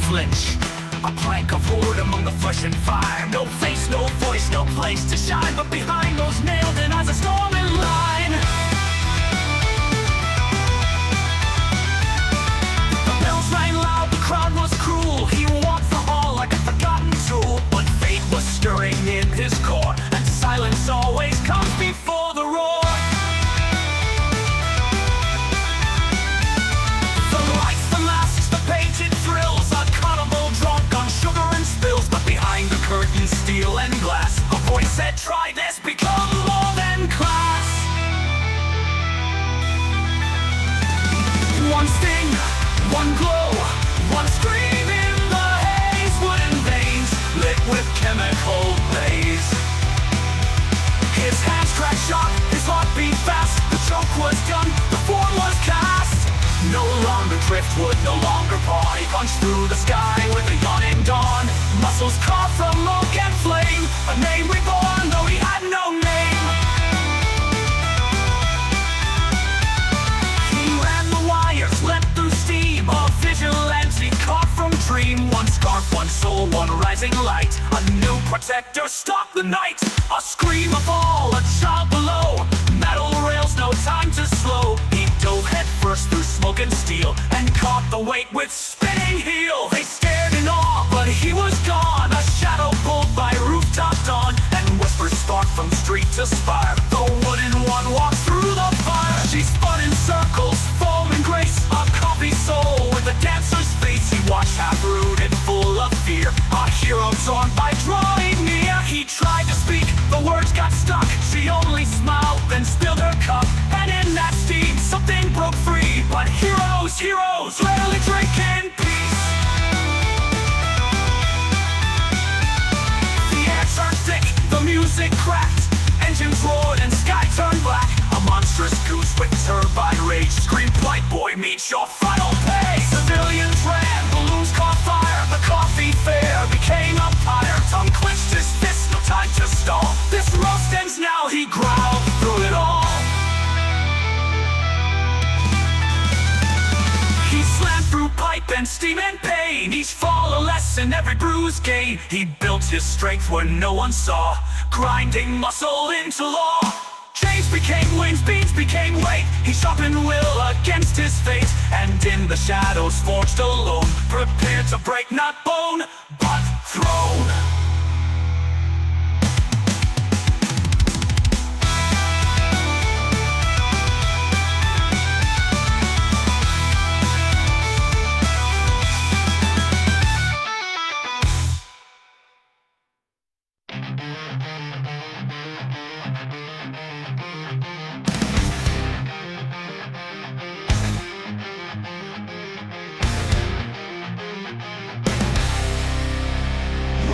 flinch. A plank of wood among the flesh and fire. No face, no voice, no place to shine. But behind those nailed in eyes, a storm in line. The bells rang loud, the crowd was cruel. He walked the hall like a forgotten tool. But fate was stirring in his core, and silence always comes before the roar. The lights, the masks, the painted thrills, a carnival drunk on sugar and spills. But behind the curtain, steel and glass, a voice said, try this, become more than class. One sting, one glow, one scream in the haze. Wooden veins lit with chemical blaze. His hands cracked sharp, his heart beat fast. The choke was done, the form was cast. No longer driftwood, no longer paw. He punched through the sky with a yawning dawn. Muscles carved from oak and flame, a name reborn, though he had no name. He ran the wires, leapt through steam, a vigilante caught from dream. One scarf, one soul, one rising light. A new protector stalked the night. A scream of all, a child below. Metal rails, no time to slow. He dove head first through smoke and steel, and caught the weight with spinning heel. They stared in awe, but he was gone. A shadow pulled by rooftop dawn, and whispers sparked from street to spire. The wooden one walked through the fire. She spun in circles, foam and grace. A coffee soul with a dancer's face. He watched half-rooted, full of fear. A hero torn by drawing near. He tried to speak, the words got stuck. She only smiled, then spilled her cup. And in that steam, something broke free. But heroes, heroes, rarely drink in peace. The air turned thick, the music cracked. Engines roared and sky turned black. A monstrous goose with turbine rage screamed, "Blight boy, meet your final pay!" Civilians ran, balloons caught fire. The coffee fair became a pyre. Tongue clenched his fist, no time to stall. This roast ends now, he growled through it all. He slammed through pipe and steam and pain. Each fall a lesson, every bruise gain. He built his strength where no one saw, grinding muscle into law. Chains became wings, beats became weight. He sharpened will against his fate, and in the shadows forged alone, prepared to break not bone, but throne.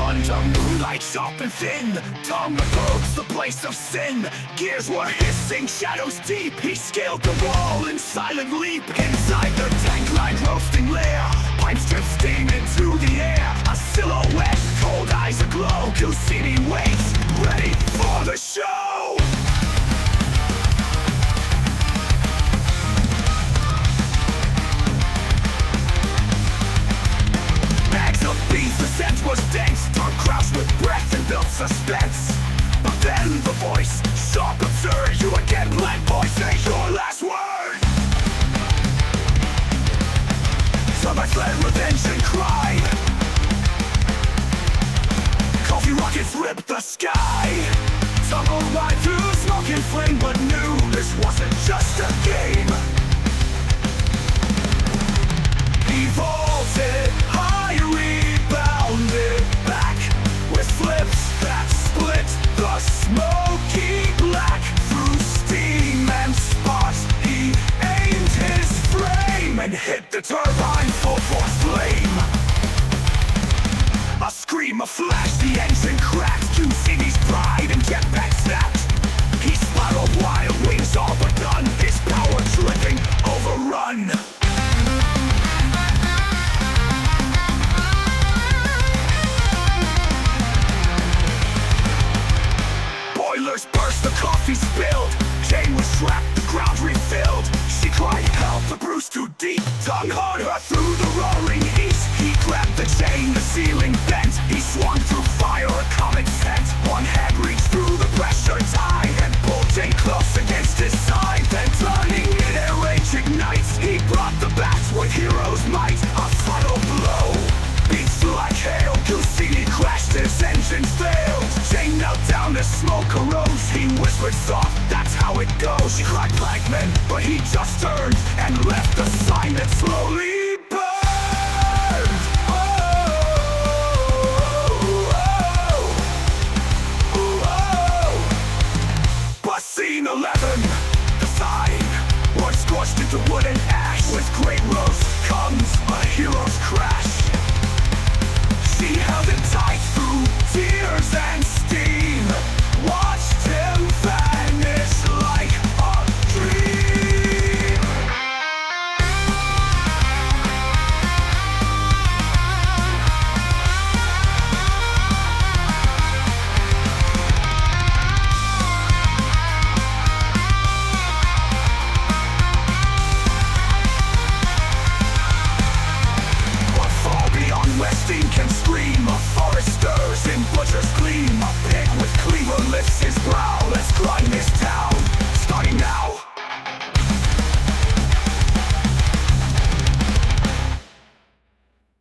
Under moonlight, sharp and thin, tongue approached the place of sin. Gears were hissing, shadows deep. He scaled the wall in silent leap. Inside the tank-lined roasting lair, pipes drip steam into the air. A silhouette, cold eyes aglow. Gusini waits, ready for the show. Bags of beef, the scent was dense. Tongue crouched with breath and built suspense. But then the voice, sharp, absurd. You again, black boy, say your last word. Somebody fled revenge and cried. Coffee rockets ripped the sky. Tumbled right through smoke and flame, but knew this wasn't just a game. He vaulted high, rebounded back with flips that split the smoky black. Through steam and sparks, he aimed his frame and hit the turbine full force flame. A scream, a flash, the engine cracked. Gusini's pride and jetpack snapped. He spiraled wild, wings all but done. His power dripping, overrun. Boilers burst, the coffee spilled. Chain was strapped, the ground refilled. She cried, help, the bruise too deep. Tongue hard her through the roaring heat. He grabbed the chain, the ceiling bent. He swung through fire, a comet sent. One hand reached through the pressure tie and pulled Jane close against his side. Then turning mid-air rage ignites. He brought the bats with hero's might. A final blow beats like hail. Gusini crashed, his engines failed. Jane knelt down as smoke arose. He whispered soft, that's how it goes. She cried Blackman, but he just turned and left a sign that slowly burned. Scene 11, the sign was scorched into wood and ash. With great roast comes a hero's crash. She held him tight through tears and steam, watched him vanish like a dream. Westing can scream, a forest stirs in butcher's gleam. A pig with cleaver lifts his brow.